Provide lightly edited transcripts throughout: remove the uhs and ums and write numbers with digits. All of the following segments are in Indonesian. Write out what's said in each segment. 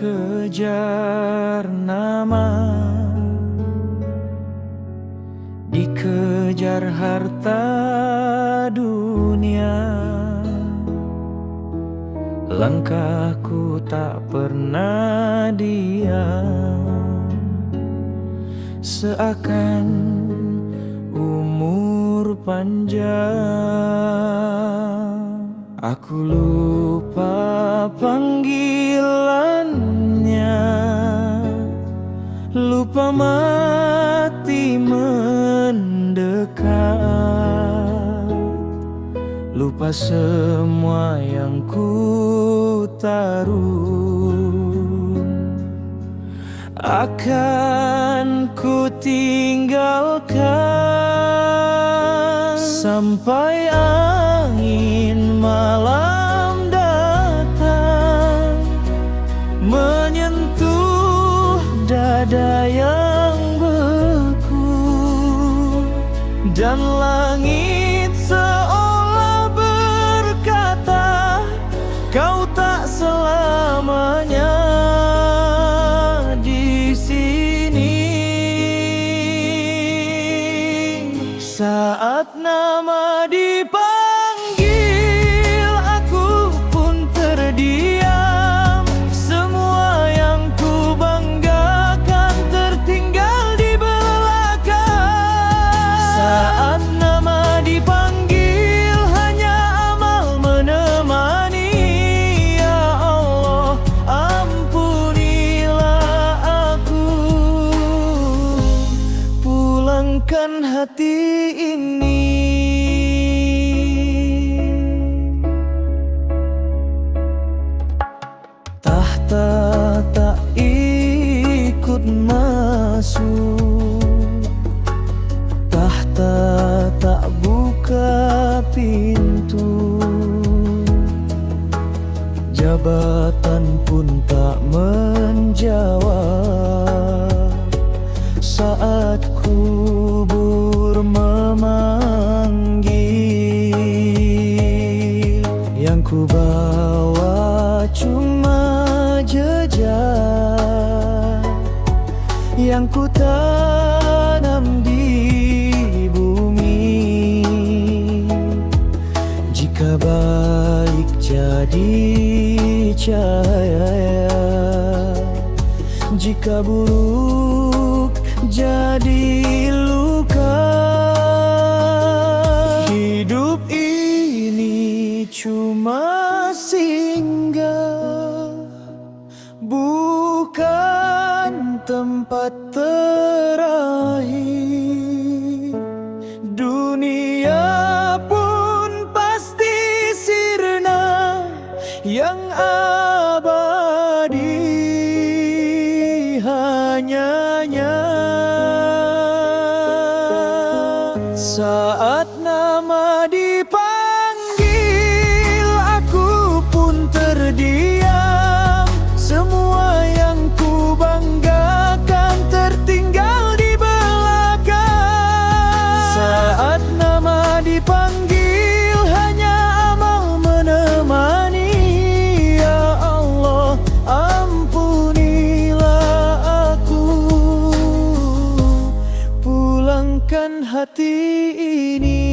Dikejar nama, dikejar harta dunia, langkahku tak pernah diam. Seakan umur panjang, aku lupa panggilannya, lupa mati mendekat, lupa semua yang ku taruh. Akan ku tinggalkan sampai angin malam datang, menyentuh dada yang beku, dan langit seolah berkata, kau tak selamanya di sini. Saat nama dipanggil, aku pun terdiam. Semua yang ku banggakan tertinggal di belakang. Saat nama dipanggil, hanya amal menemani. Ya Allah, ampunilah aku, pulangkan hati ini. Tahta tak ikut masuk, tahta tak buka pintu, jabatan pun tak menjawab saat kubur memanggil. Yang ku bawa cuma jejak yang ku tanam di bumi. Jika baik jadi cahaya, jika buruk jadi luka. Hidup ini cuma singgah, bukan tempat terakhir. Dunia pun pasti sirna, yang abadi hanyanya. Saat nama dipanggil, aku pun terdiam. Semua yang ku banggakan tertinggal di belakang. Saat nama dipanggil, hanya amal menemani. Ya Allah, ampunilah aku, pulangkan hati ini.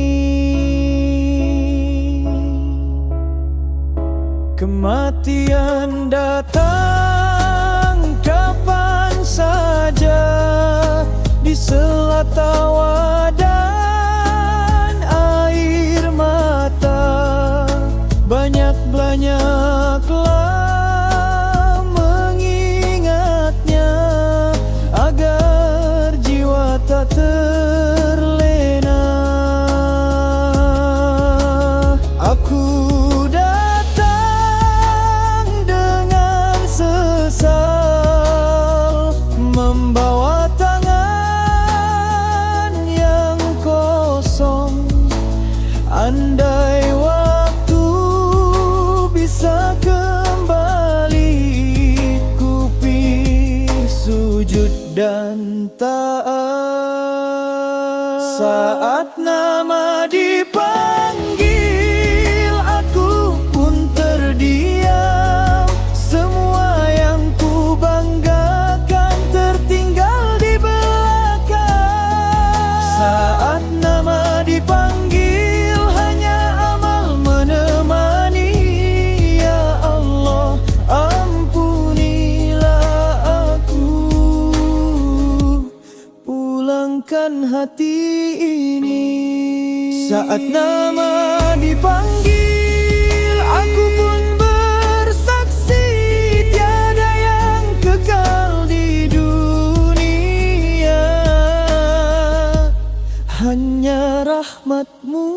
Kematian datang kapan saja, di sela tawa dan air mata. Banyaklah mengingatnya, agar jiwa tak terlena. Aku datang dengan sesal, membawa tangan yang kosong. Andai waktu bisa kembali, ku sujud dan taat. Saat nama dipanggil, aku pun terdiam. Semua yang ku dan hati ini. Saat nama dipanggil, aku pun bersaksi tiada yang kekal di dunia, hanya rahmat-Mu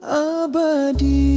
abadi.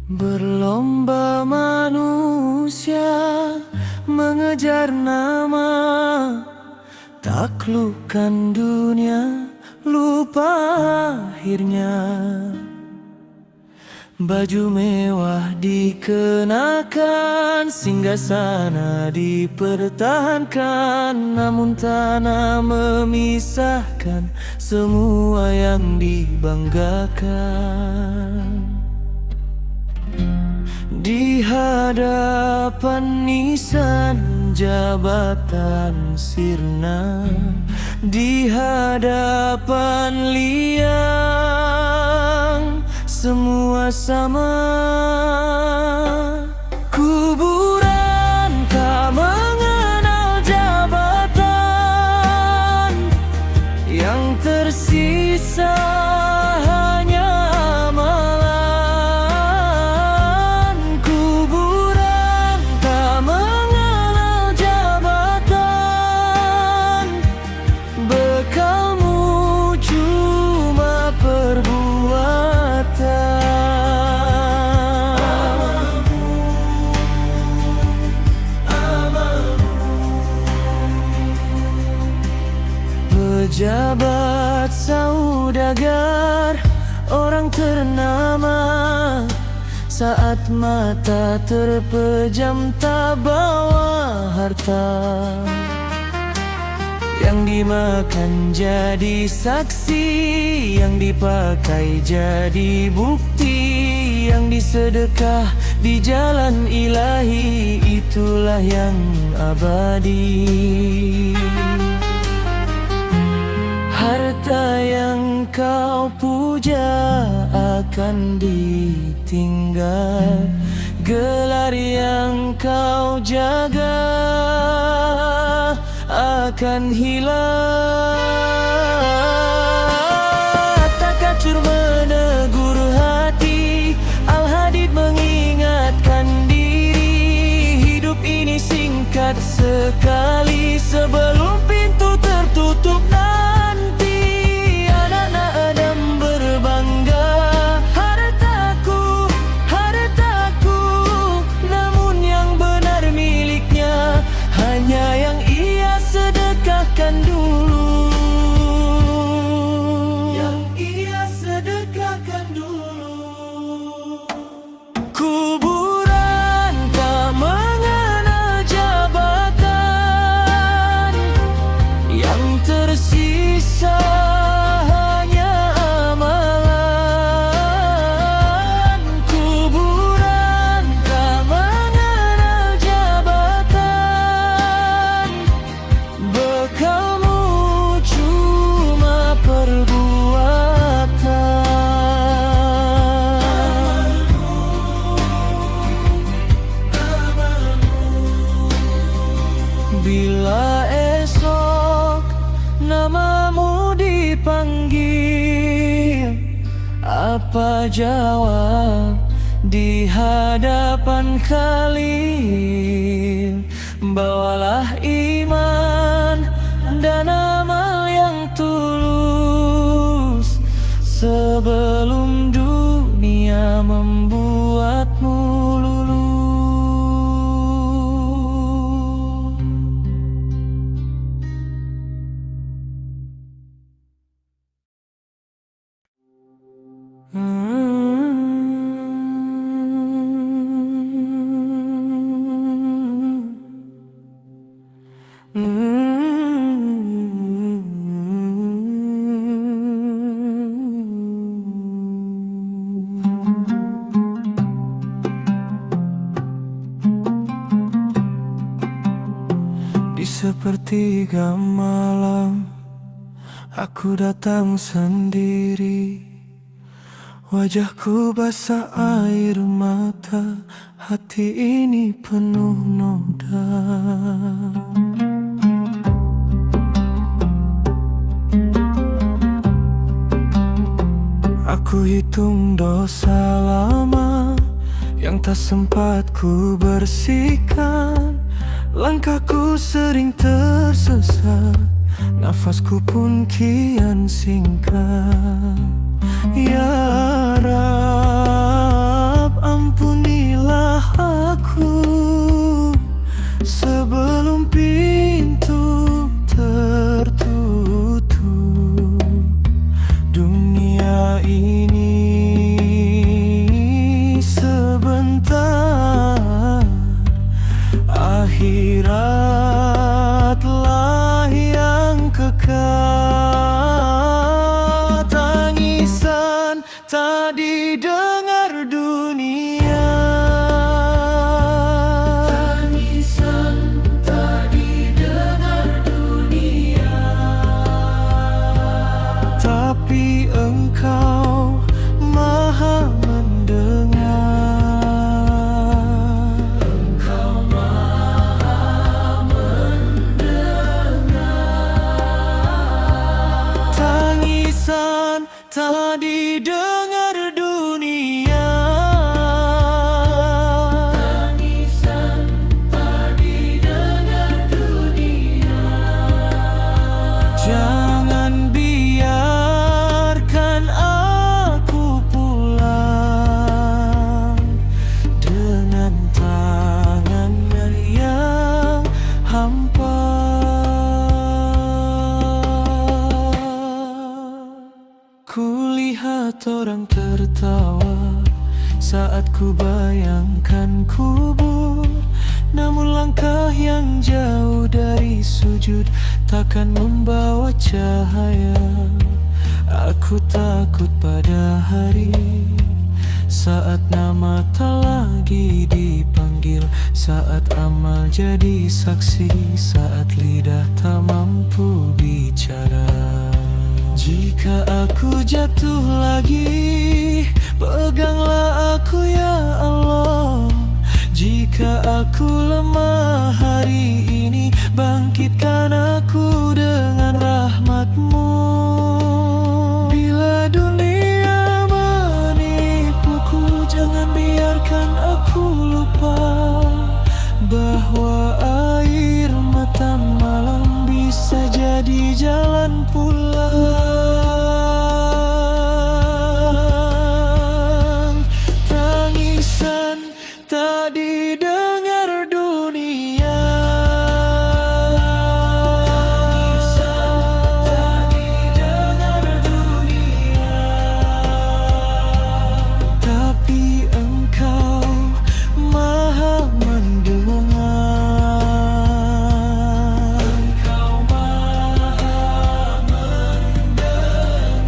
Berlomba manusia mengejar nama, taklukkan dunia, lupa akhirnya. Baju mewah dikenakan, singgasana dipertahankan, namun tanah memisahkan semua yang dibanggakan. Di hadapan nisan jabatan sirna, di hadapan liang semua sama. Kuburan tak mengenal jabatan, yang tersisa hanya amalan. Kuburan tak mengenal jabatan, bekalmu cuma perbuatan. Pejabat, saudagar, orang ternama, saat mata terpejam tak bawa harta. Yang dimakan jadi saksi, yang dipakai jadi bukti, yang disedekah di jalan ilahi, itulah yang abadi. Harta yang kau puja akan ditinggal, gelar yang kau jaga akan hilang. Takacur menegur hati, Al-Hadid mengingatkan diri, hidup ini singkat sekali, sebelum pintu tertutup nanti. Anak-anak Adam berbangga, hartaku, hartaku, namun yang benar miliknya hanya yang ia sedekahkan dulu, yang ia sedekahkan dulu. Kuburan tak mengenal jabatan, yang tersisa hanya amalan. Kuburan tak mengenal jabatan, bekalmu cuma perbuatan. Bila esok namamu dipanggil, apa jawab di hadapan Khalil? Bawalah iman dan amal yang tulus, sebelum dunia membuatmu lulus. sepertiga malam, aku datang sendiri. Wajahku basah air mata, hati ini penuh noda. Aku hitung dosa lama yang tak sempat ku bersihkan. Langkahku sering tersesat, nafasku pun kian singkat. Ya Rab, ampunilah aku sebelum pintu tertutup. Dunia ini sebentar, akhiratlah yang kekal. Tangisan tak didengar dunia, tangisan tak didengar dunia, tapi Engkau Maha mendengar. Engkau Maha mendengar. Tangisan tak didengar dunia, tangisan tak didengar dunia. Jangan biarkan aku pulang dengan tangan yang hampa. Kulihat orang tertawa saat ku bayangkan kubur, namun langkah yang jauh dari sujud takkan membawa cahaya. Aku takut pada hari saat nama tak lagi dipanggil, saat amal jadi saksi, saat lidah tak mampu bicara. Jika aku jatuh lagi, peganglah aku ya Allah. Jika aku lemah hari ini, bangkitkan aku dengan rahmat-Mu. Bila dunia menipuku, jangan biarkan aku lupa bahwa air mata malam bisa jadi jalan pulang. Tangisan tak didengar dunia, tangisan tak didengar dunia, tapi Engkau Maha mendengar. Engkau Maha mendengar.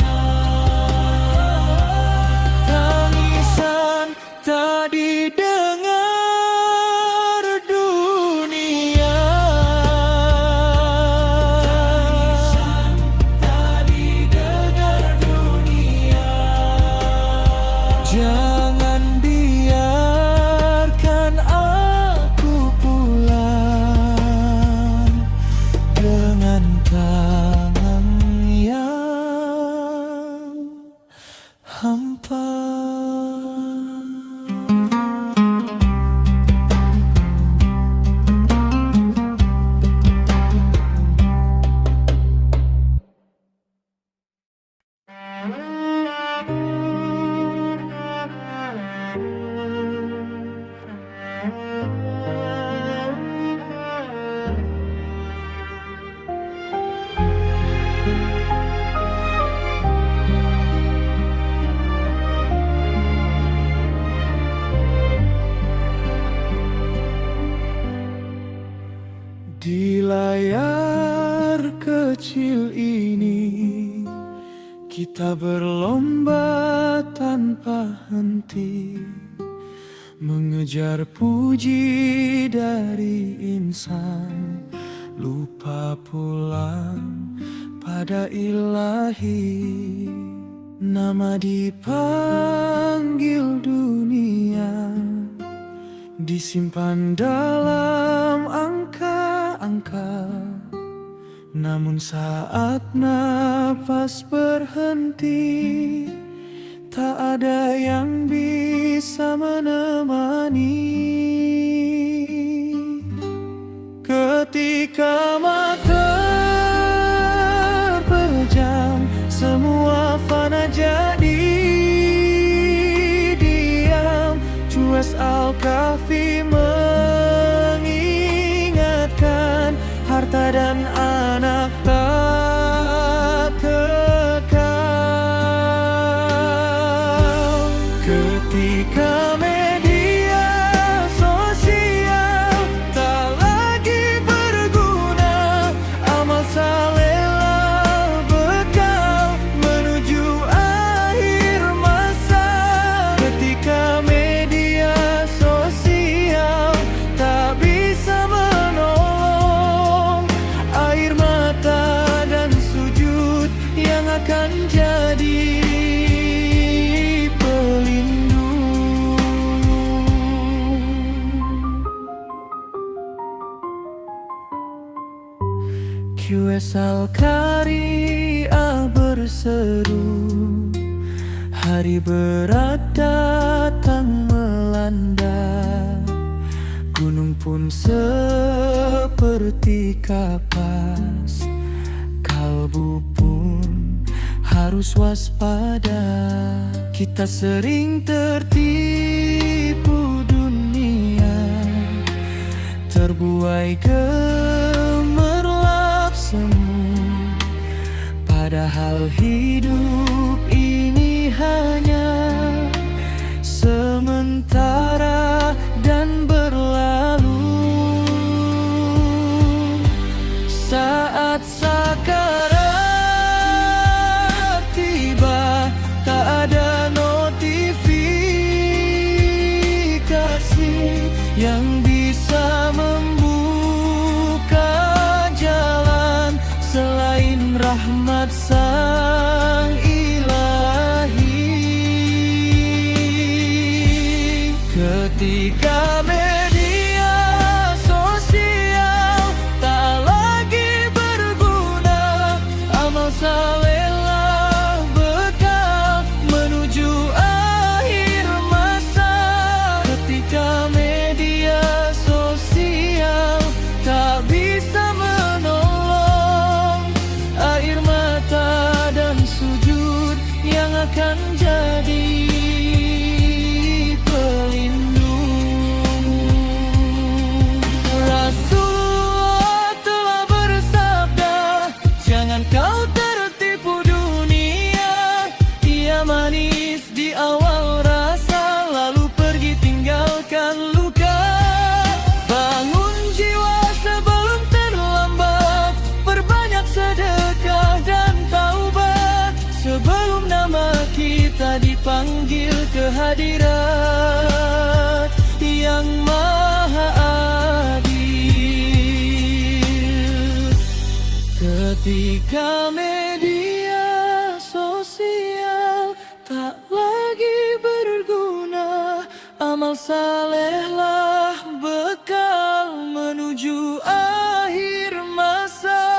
Tangisan tak didengar dunia, tangisan tak didengar dunia. Jangan biarkan aku pulang dengan tangan yang hampa. Di layar kecil ini kita berlomba tanpa henti, mengejar puji dari insan, lupa pulang pada ilahi. Nama dipanggil dunia, disimpan dalam angka-angka. Namun saat nafas berhenti, tak ada yang bisa menemani. Ketika mata terpejam, semua fana jadi diam. Juwais Al-Kahfi mengingatkan, harta dan anak tak kekal. Ketika media sosial tak lagi berguna, amal salehlah bekal menuju akhir masa. Ketika media sosial tak bisa menolong, air mata dan sujud yang akan jadi Juwais Al-Qaria berseru, hari berat datang melanda. Gunung pun seperti kapas, kalbu pun harus waspada. Kita sering tertipu dunia, terbuai gemerlap semu. Padahal hidup ini hanya sementara dan berlalu. Saat sakarat tiba, tak ada notifikasi yang bisa membuka jalan selain rahmat Sang Ilahi. Ketika media sosial tak lagi berguna, amal salehlah bekal menuju akhir masa. Ketika media sosial tak bisa menolong, air mata dan sujud yang akan jadi pelindung. Rasulullah telah bersabda, jangan kau tertipu dunia. Ia manis di awal rasa, lalu pergi tinggalkan luka. Bangun jiwa sebelum terlambat, perbanyak sedekah dan taubat, sebelum nama kita dipanggil ke hadirat yang maha adil. Ketika media sosial tak lagi berguna, amal salehlah bekal menuju akhir masa.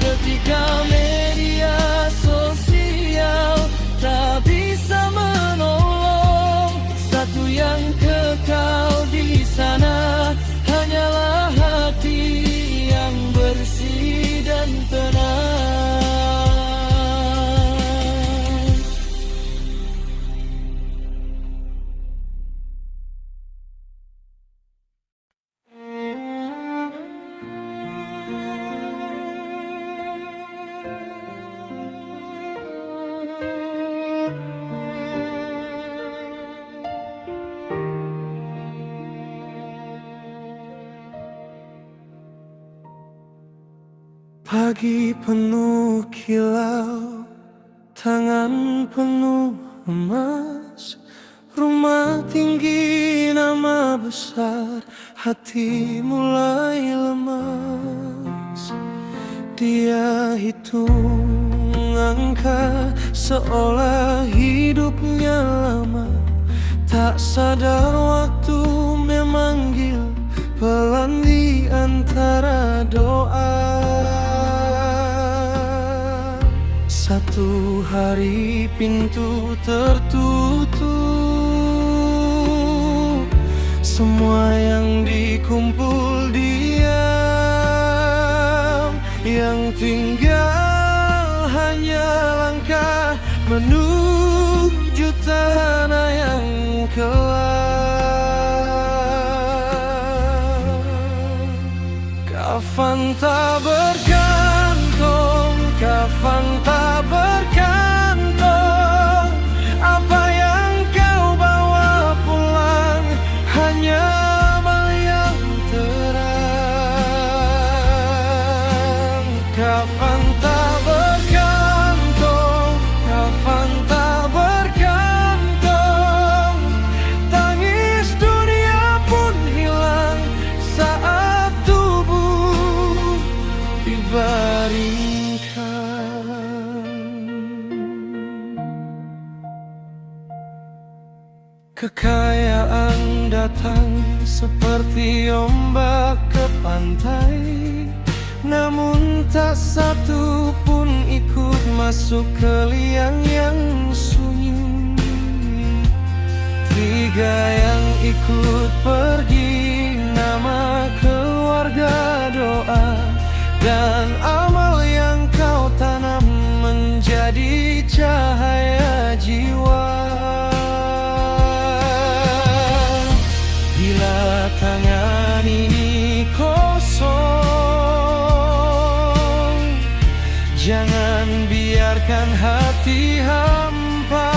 Ketika media sosial tak bisa menolong, satu yang kekal di sana hanyalah hati yang bersih dan tenang. Pagi penuh kilau, tangan penuh emas, Rumah tinggi, nama besar, hati mulai lemas. Dia hitung angka seolah hidupnya lama. Tak sadar waktu memanggil pelan di antara doa. Satu hari pintu tertutup, semua yang dikumpul diam. Yang tinggal hanya langkah menuju tanah yang kelam. Kafan tak bergantung, kafan tak bergantung. Apa yang kau bawa pulang hanya amal yang terang. Kafan tak bergantung, kafan tak bergantung. Tangis dunia pun hilang saat tubuh dibaringkan. Kekayaan datang seperti ombak ke pantai, namun tak satu pun ikut masuk ke liang yang sunyi. Tiga yang ikut pergi, nama keluarga, doa, dan amal yang kau tanam menjadi cahaya jiwa. Bila tangan ini kosong, jangan biarkan hati hampa.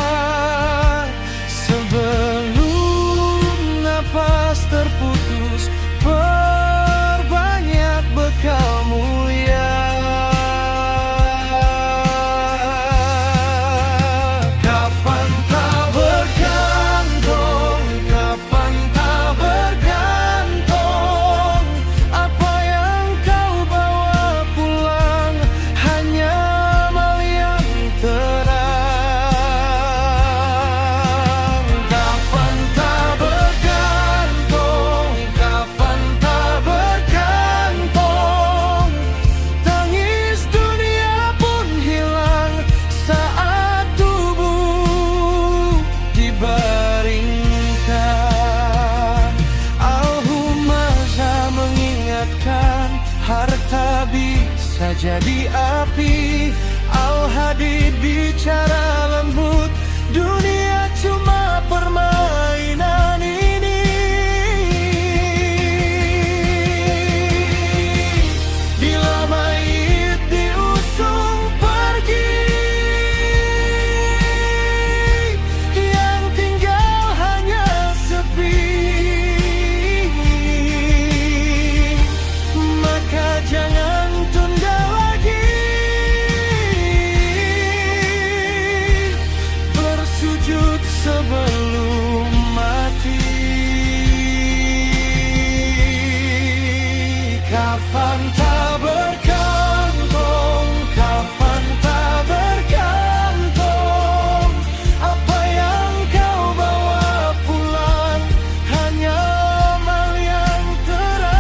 Sebelum napas terputus, perbanyak bekal mulia. Kafan tak bergantung, kafan tak bergantung. Apa yang kau bawa pulang hanya amal yang terang. Kafan tak bergantung, kafan tak bergantung. Tangis dunia pun hilang saat tubuh dibaringkan. Al-Humaza mengingatkan, harta bisa jadi api. Al-Hadid bicara lembut, dunia cuma permainan ini. Bila mayit diusung pergi, yang tinggal hanya sepi. Maka jangan tunda lagi, bersujud sebelum mati. Kafan tak bergantung, kafan tak bergantung. Apa yang kau bawa pulang hanya amal yang terang.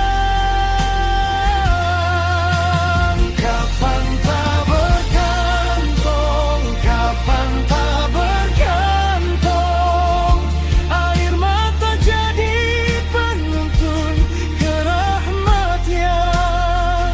Kafan tak bergantung, kafan tak bergantung. Air mata jadi penuntun ke rahmat yang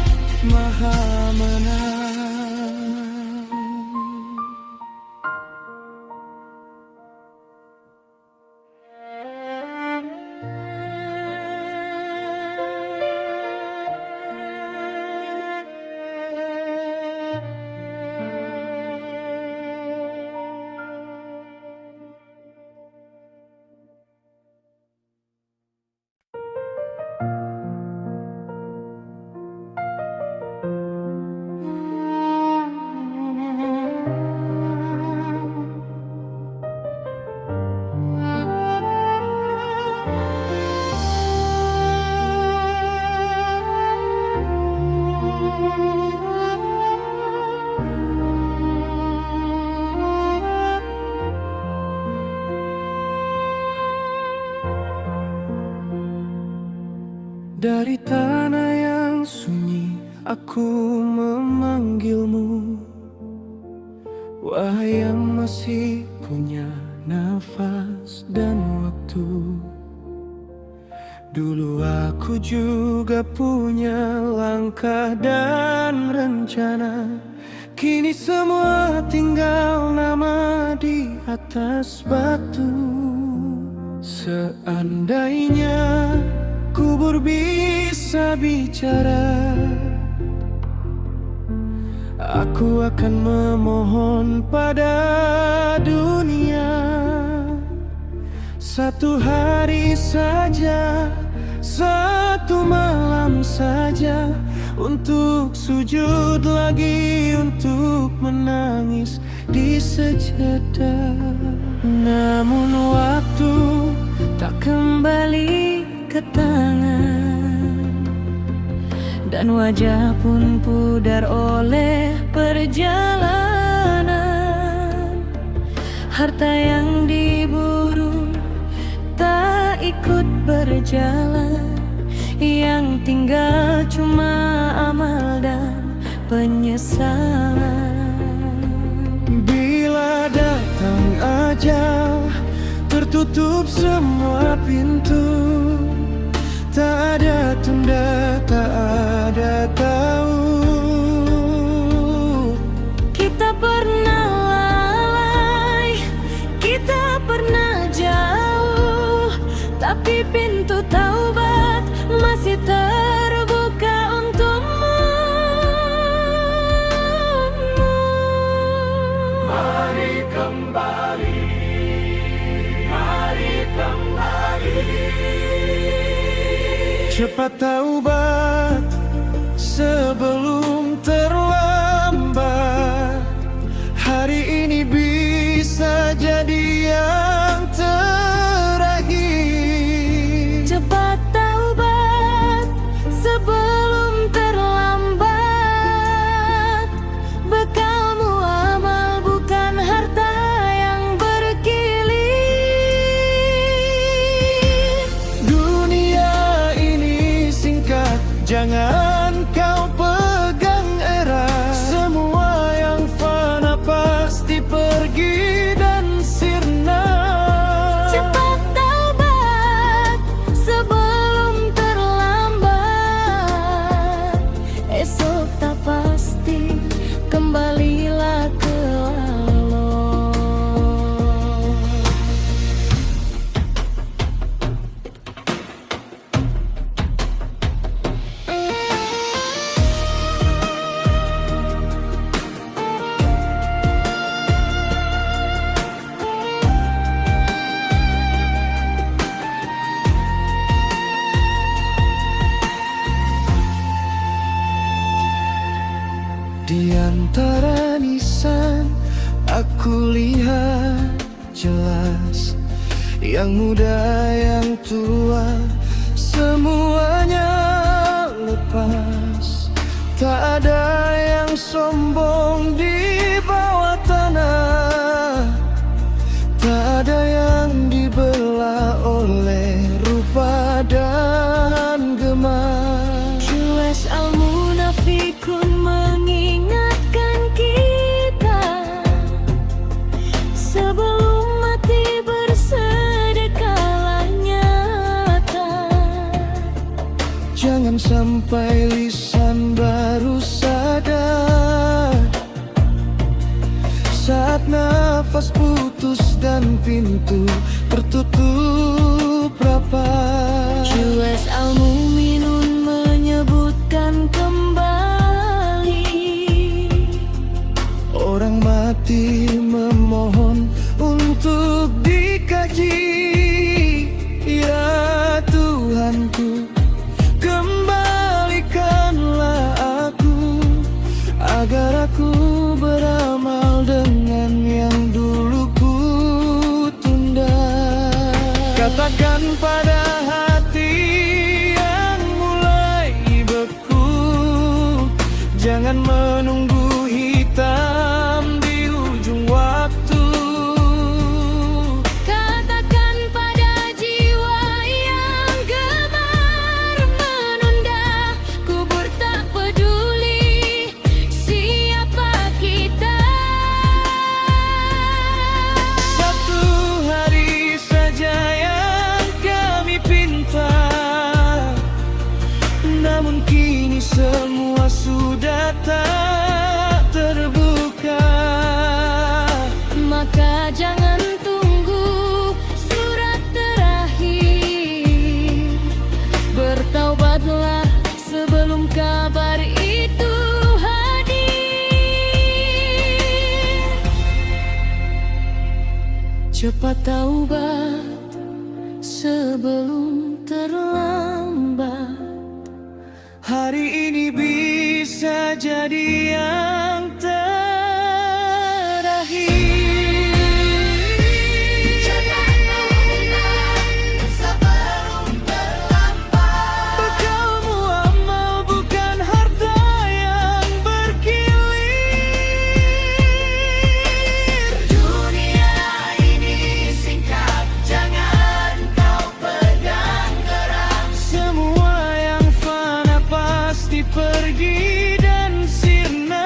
Dari tanah yang sunyi aku memanggilmu, wahai yang masih punya nafas dan waktu. Dulu aku juga punya langkah dan rencana, kini semua tinggal nama di atas batu. Seandainya kubur bisa bicara, aku akan memohon pada dunia, satu hari saja, satu malam saja, untuk sujud lagi, untuk menangis di sejadah. Namun waktu tak kembali ke tangan, dan wajah pun pudar oleh perjalanan. Harta yang diburu tak ikut berjalan, yang tinggal cuma amal dan penyesalan. Bila datang ajal, tertutup semua pintu, tak ada tunda, tak ada tahu. Kita pernah lalai, kita pernah jauh, tapi pintu taubat masih terbuka untukmu. Mari kembali, mari kembali. Cepat taubat sebelum terlambat. Hari ini bisa jadi yang terakhir. Cepat taubat sebelum terlambat. Bekalmu amal, bukan harta yang berkilir. Dunia ini singkat, jangan kau pegang erat. Semua yang fana pasti pergi dan sirna. Cepat taubat sebelum terlambat. Esok tak pasti, kembalilah ke Allah. Di antara nisan aku lihat jelas, yang muda yang tua semuanya lepas. Tak ada yang sombong di bawah tanah, tak ada yang dibelah oleh rupa dan gemar. QS Al-Munafikun mengingatkan kita, sebelum mati bersedekahlah nyata. Jangan sampai lisan baru sadar saat nafas putus dan pintu tertutup rapat. QS Al-Muminun menyebutkan kembali, orang mati memohon untuk dikaji. Ya Tuhanku, kembalikanlah aku, agar aku beramal dengan yang dulu ku tunda. Katakan pada hati yang mulai beku, jangan menunggu hitam di ujung waktu. Katakan pada jiwa yang gemar taubat sebelum terlambat. Hari ini bisa jadi yang terakhir. Jangan taubat sebelum terlambat. Bekalmu amal bukan harta yang berkilir. Dunia ini singkat, jangan kau pegang erat. Semua yang fana pasti pergi dan sirna.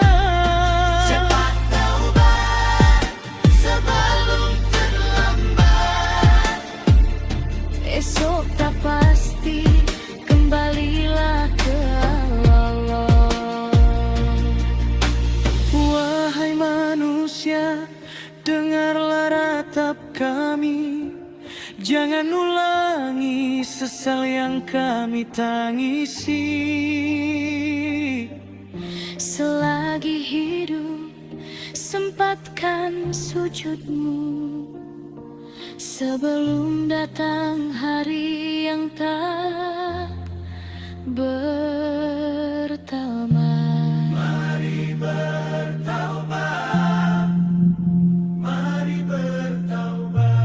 Cepat taubat sebelum terlambat. Esok tak pasti, kembalilah ke Allah. Wahai manusia, dengarlah ratap kami. Jangan ulangi sesal yang kami tangisi. Selagi hidup, sempatkan sujudmu sebelum datang hari yang tak bertama. Mari bertaubat, mari bertaubat.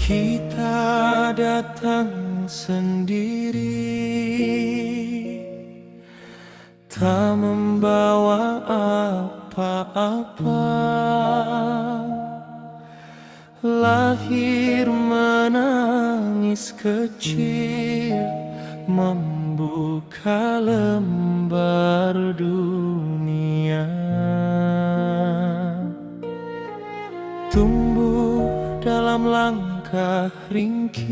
Kita datang sendiri, tak membawa apa-apa. Lahir menangis kecil, membuka lembar dunia. Tumbuh dalam langkah ringkih,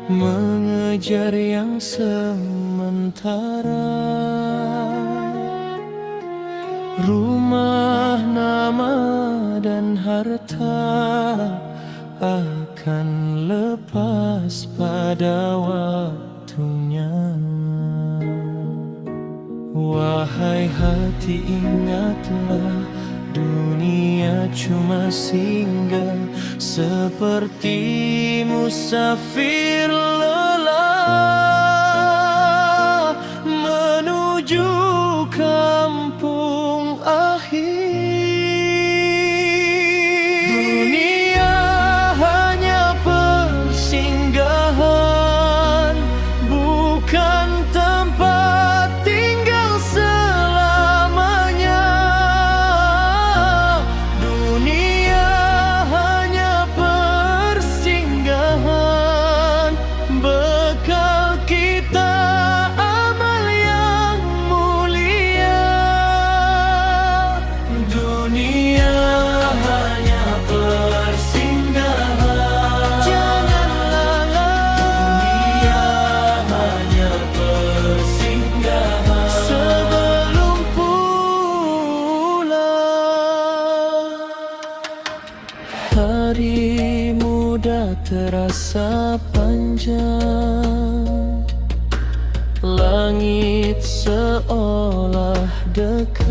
mengejar yang sementara. Rumah, nama, dan harta akan lepas pada waktunya. Wahai hati, ingatlah, dunia cuma singgah, seperti musafir lelah menuju kampung akhir. Dunia hanya persinggahan, bukan tempat tinggal selamanya. Dunia hanya persinggahan, bekal kita amal yang mulia. Dunia hanya persinggahan, jangan lalai. Dunia hanya persinggahan sebelum pulang. Hari muda terasa panjang, langit seolah dekat.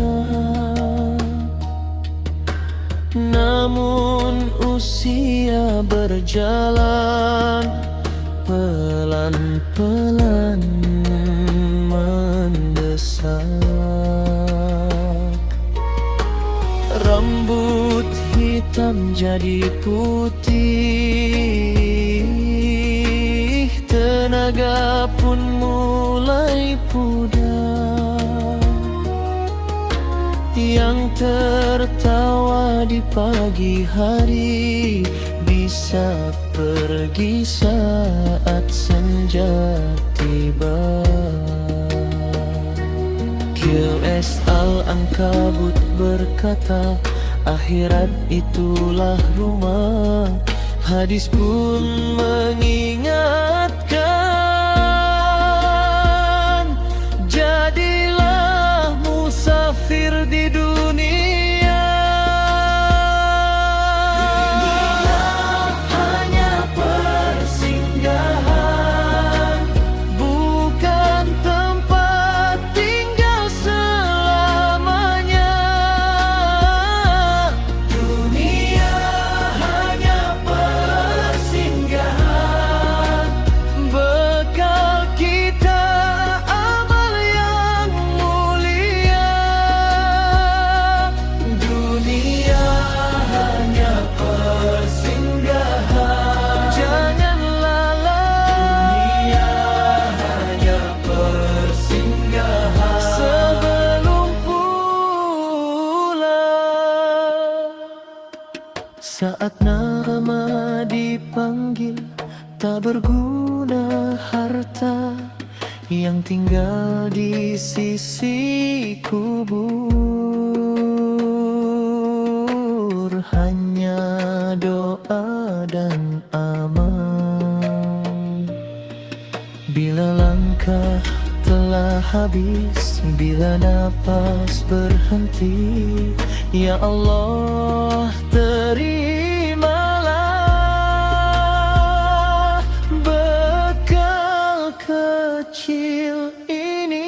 Namun usia berjalan, pelan-pelan mendesak. Rambut hitam jadi putih, tenaga pun mulai pudar. Yang tertawa di pagi hari bisa pergi saat senja tiba. G.O.S. Al-Ankabut berkata, akhirat itulah rumah. Hadis pun mengingatkan, jadilah musafir di dunia. Dunia hanya persinggahan, bukan tempat tinggal selamanya. Dunia hanya persinggahan, bekal kita amal yang mulia. Dunia hanya persinggahan, jangan lalai. Dunia hanya persinggahan, sebelum pulang. Saat nama dipanggil, tak berguna harta yang tinggal di sisi kubur. Hanya doa dan amal. Bila langkah telah habis, bila nafas berhenti, ya Allah terimalah bekal kecil ini.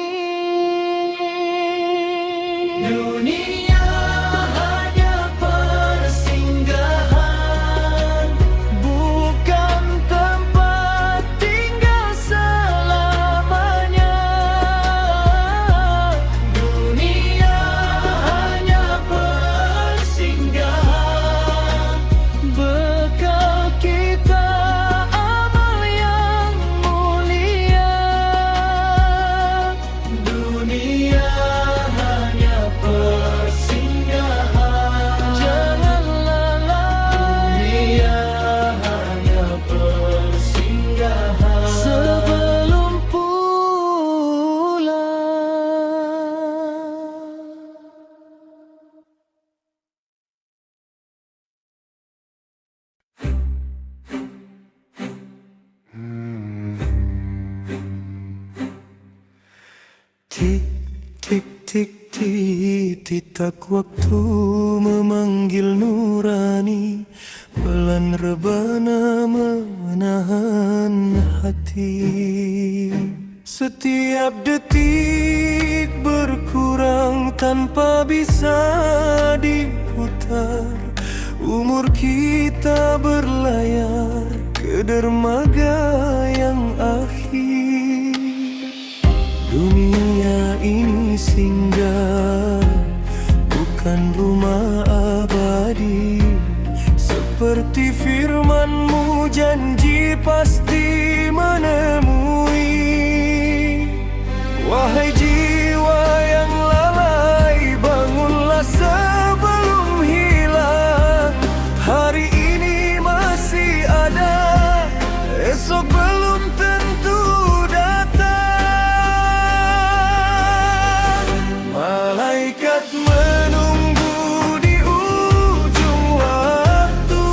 Dunia hanya persinggahan, bukan tempat tinggal selamanya. Dunia hanya persinggahan, bekal kita amal yang mulia. Dunia hanya persinggahan, jangan lalai. Dunia hanya persinggahan, sebelum pulang. Tik, tik, tik, tik, titak waktu memanggil nurani, pelan rebana menahan hati. Setiap detik berkurang tanpa bisa diputar. Umur kita berlayar ke dermaga yang akhir. Dunia ini singgah, bukan rumah abadi. Seperti firman-Mu, janji pasti menemui. Wahai jiwa yang lalai, bangunlah sebelum hilang. Hari ini masih ada, esok belum tentu datang. Malaikat menunggu di ujung waktu,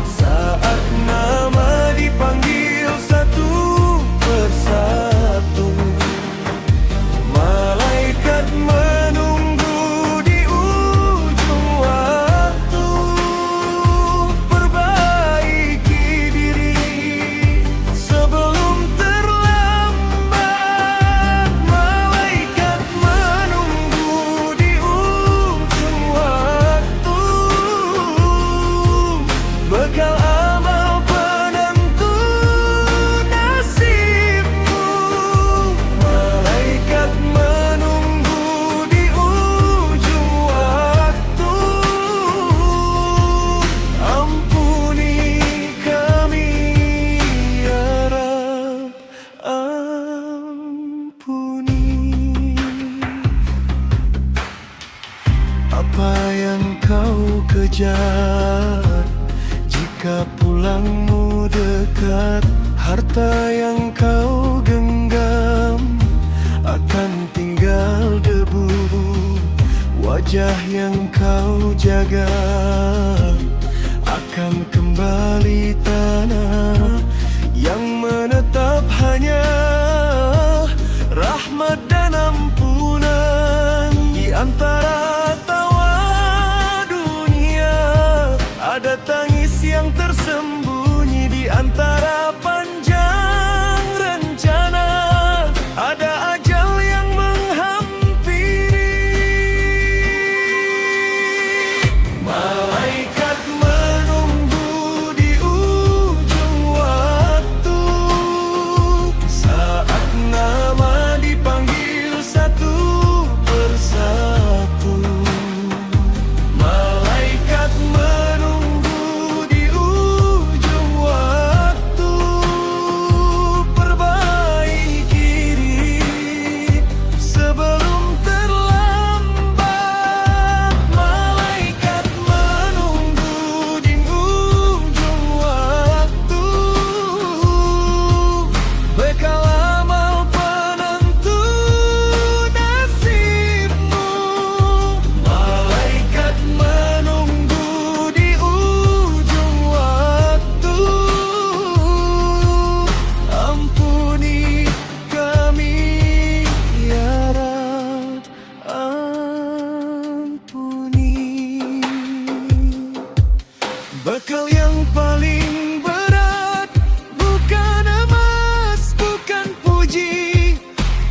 saat nama dipanggil satu persatu. Malaikat menunggu di ujung waktu, perbaiki diri sebelum terlambat. Malaikat menunggu di ujung waktu, bekal amal penentu nasibmu. Malaikat menunggu di ujung waktu, ampuni kami ya Rabb, ampuni. Apa yang kau kejar jika pulangmu dekat? Harta yang kau genggam akan tinggal Wajah yang kau jaga akan kembali tanah yang menetap hanya rahmat dan ampunan. Di antara tawa dunia ada tangis yang tersembunyi. Di antara panjang rencana ada ajal yang menghampiri. Malaikat menunggu di ujung waktu saat nama dipanggil satu persatu. Malaikat menunggu di ujung waktu, perbaiki diri sebelum terlambat. Malaikat menunggu di ujung waktu, bekal amal penentu nasibmu. Malaikat menunggu di ujung waktu, ampuni kami ya Rabb, ampuni. Bekal yang paling berat bukan emas, bukan puji,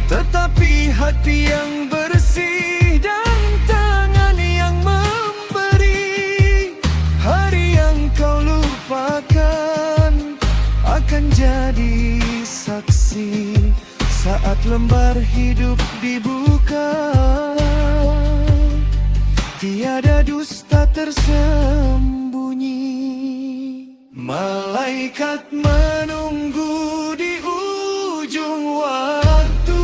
tetapi hati yang bersih dan tangan yang memberi. Hari yang kau lupakan akan jadi saksi saat lembar hidup dibuka. Tiada dusta tersembunyi. Malaikat menunggu di ujung waktu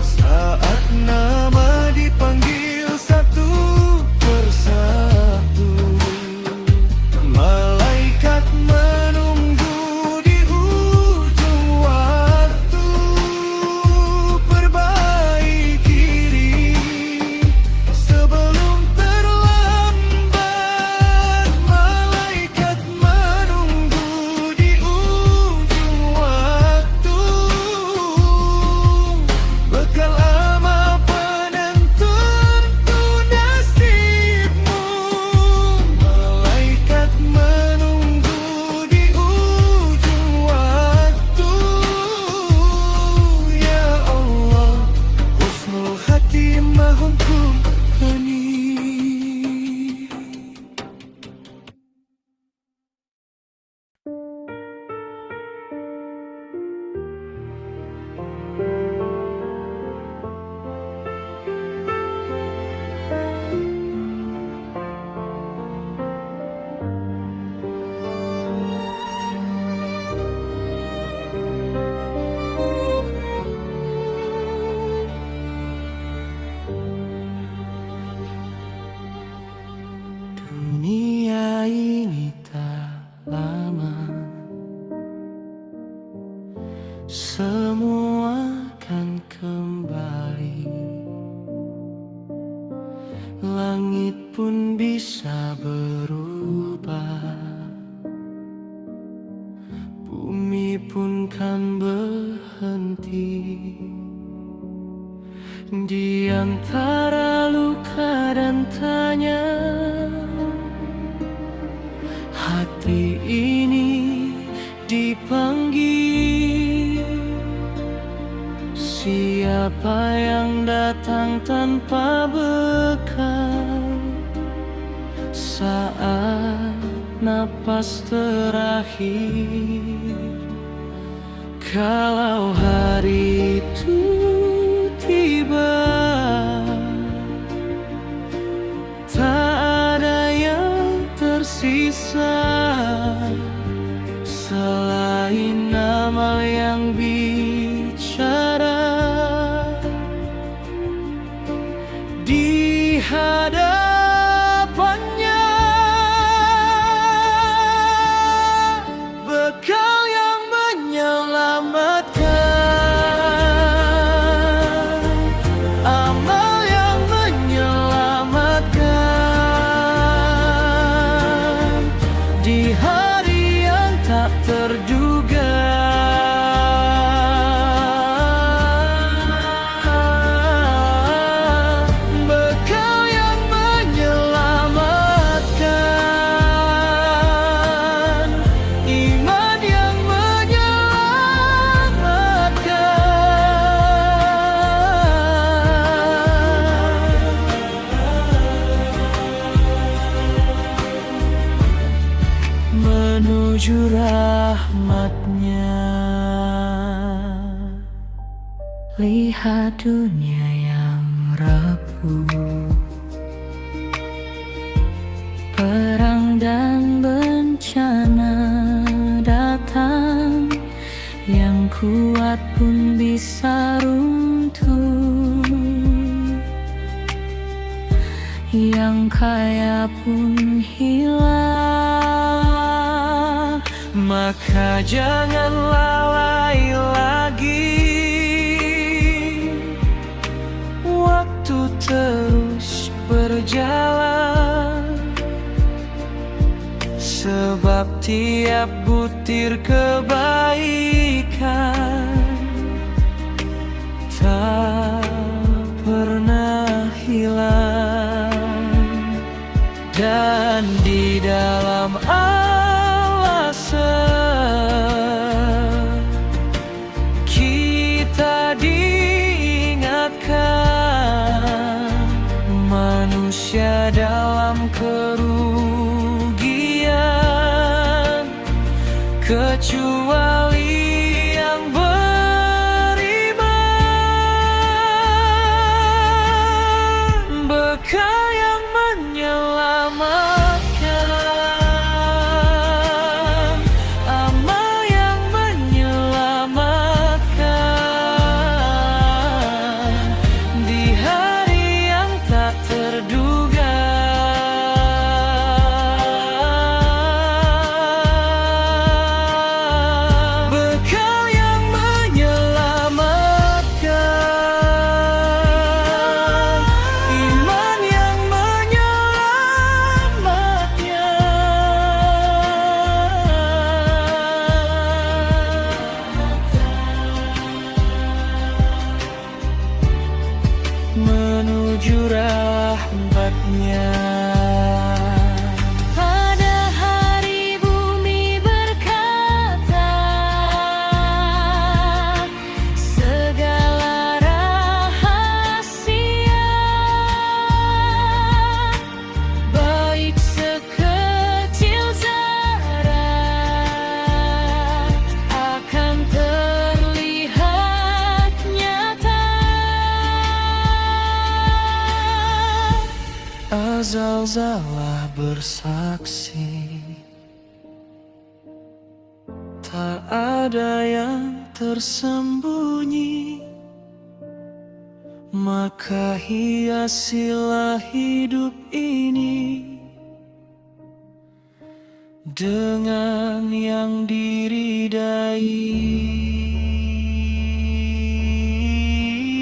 saat nama dipanggil satu persatu. Malaikat menunggu di ujung waktu, perbaiki diri sebelum terlambat. Malaikat menunggu di ujung waktu, bekal amal penentu nasibmu. Malaikat menunggu di ujung waktu, ya Allah, husnul khatimah untuk kami. Dunia ini tak lama, semua akan kembali. Langit pun bisa berubah, bumi pun kan berhenti. Di antara luka dan tanya, hati ini dipanggil. Siapa yang datang tanpa bekal saat napas terakhir? Kalau hari itu tiba, tak ada yang tersisa selain amal yang bicara. Di hadapannya bekal yang menyelamatkan, amal yang menyelamatkan. menuju rahmat-Nya. Lihat dunia yang rapuh, perang dan bencana datang, yang kuat pun bisa runtuh, yang kaya pun hilang. Maka jangan lalai lagi, waktu terus berjalan, sebab tiap butir kebaikan tak pernah hilang. Dan di dalam alasan kita diingatkan, manusia dalam kerugian, kecuali yang beriman. Bekal yang menyelamatkan, amal yang menyelamatkan, di hari yang tak terduga. Bekal yang menyelamatkan, iman yang menyelamatnya, menuju rahmat-Nya. Pada hari bumi berkata, segala rahasia, baik sekecil zarah, akan terlihat nyata. Azal-zalah bersaksi, tak ada yang tersembunyi. Maka hiasilah hidup ini dengan yang diridai.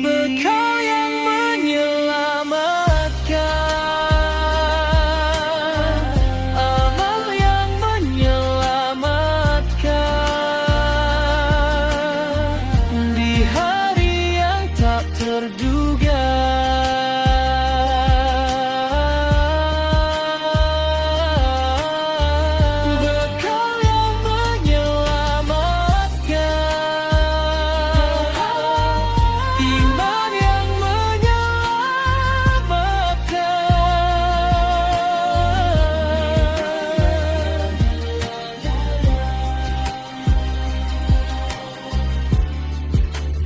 Bekal yang menyelamatkan, amal yang menyelamatkan, di hari yang tak terduga. Bekal yang menyelamatkan, iman yang menyelamatkan,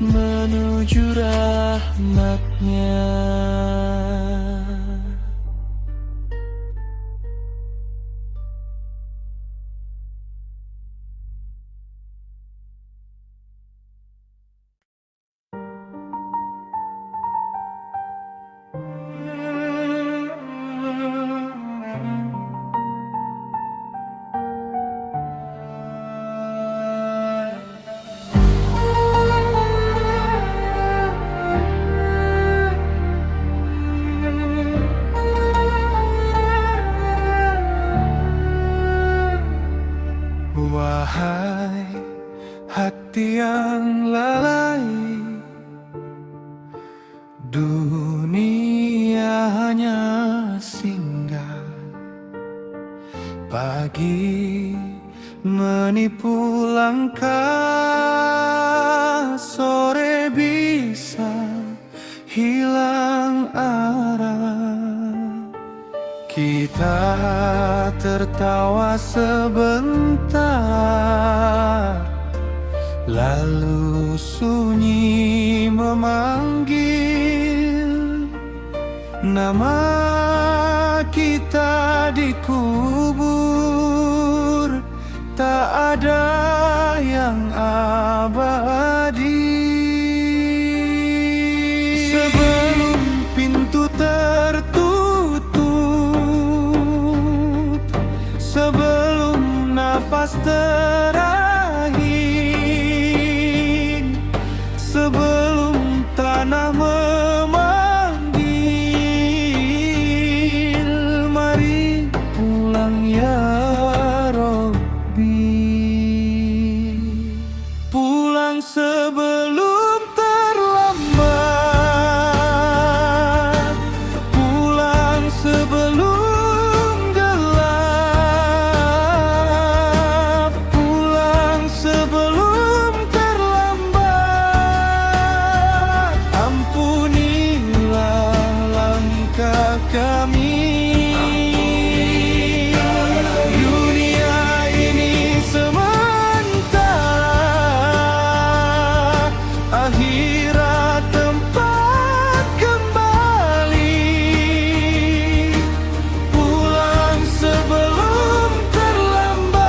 menuju rahmat-Nya. Wahai hati yang lalai, dunia hanya singgah, pagi menipu langkah, sore bisa hilang arah. Kita tertawa sebentar, lalu sunyi memanggil nama kita dikubur. Tak ada yang abadi. Sebelum pintu tertutup, sebelum nafas terakhir, sebelum tanah memanggil, mari pulang ya Rabbi. Pulang sebelum terlambat, pulang sebelum gelap, pulang sebelum terlambat. Ampunilah langkah kami. Dunia ini sementara, akhirat tempat kembali. Pulang sebelum terlambat,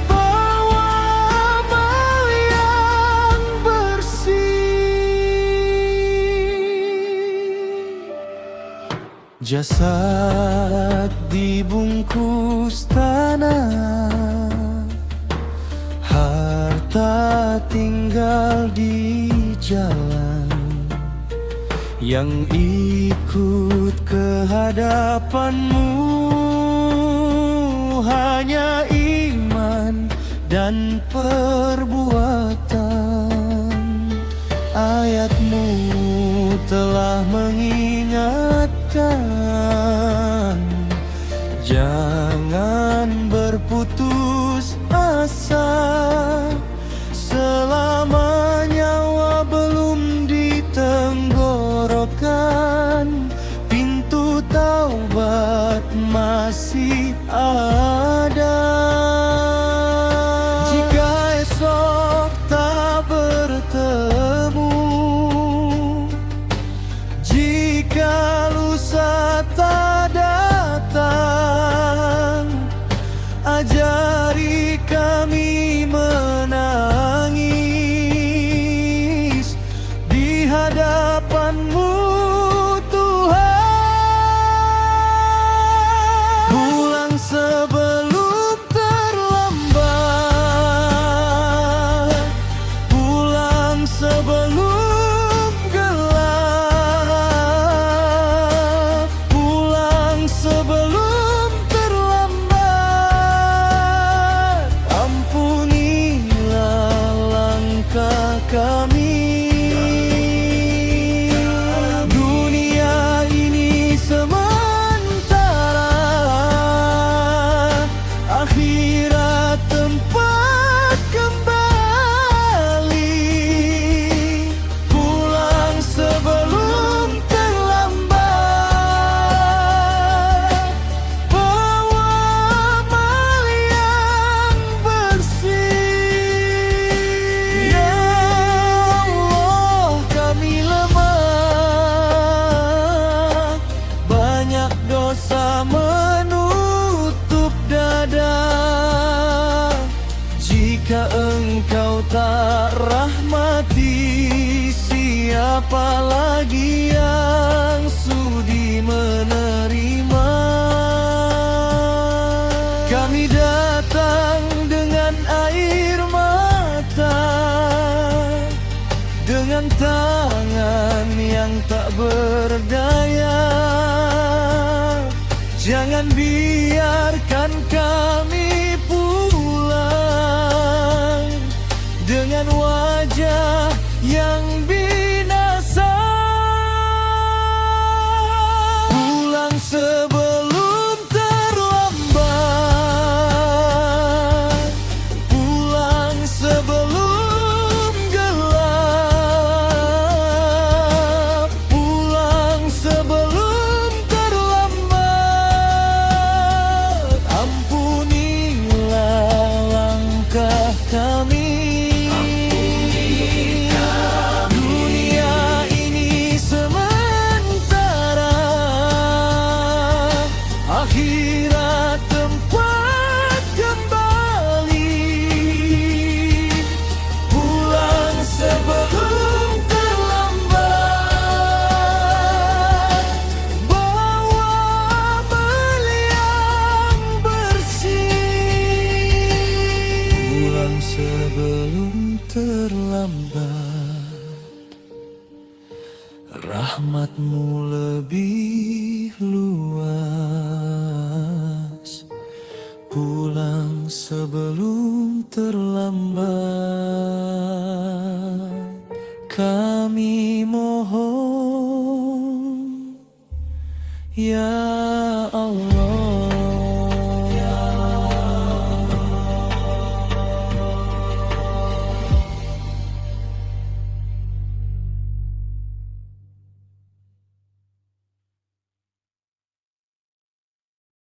bawa amal yang bersih. Jasad dibungkus tanah, harta tinggal di jalan. Yang ikut ke hadapanmu hanya iman dan perbuatan. Ayatmu telah mengingatkan, jangan berputus asa. Selama nyawa belum ditenggorokan, pintu taubat masih ada. Jika esok tak bertemu, jika lusa tak datang, ajari kami menangis di hadapan-Mu Tuhan. Pulang sebelum terlambat, pulang sebelum gelap, pulang sebelum terlambat. Ampunilah langkah kami. Dunia ini sementara, akhirat tempat kembali. Pulang sebelum terlambat, bawa amal yang bersih. Ya Allah, kami lemah, banyak dosa menutup dada. Jika Engkau tak rahmati, siapa lagi yang sudi menerima? Kami datang dengan air mata, dengan tangan yang tak berdaya. Jangan biarkan kami pulang dengan wajah yang binasa. Pulang sebelum terlambat, pulang sebelum gelap, pulang sebelum lambat, rahmat-Mu lebih luas. Pulang sebelum terlambat.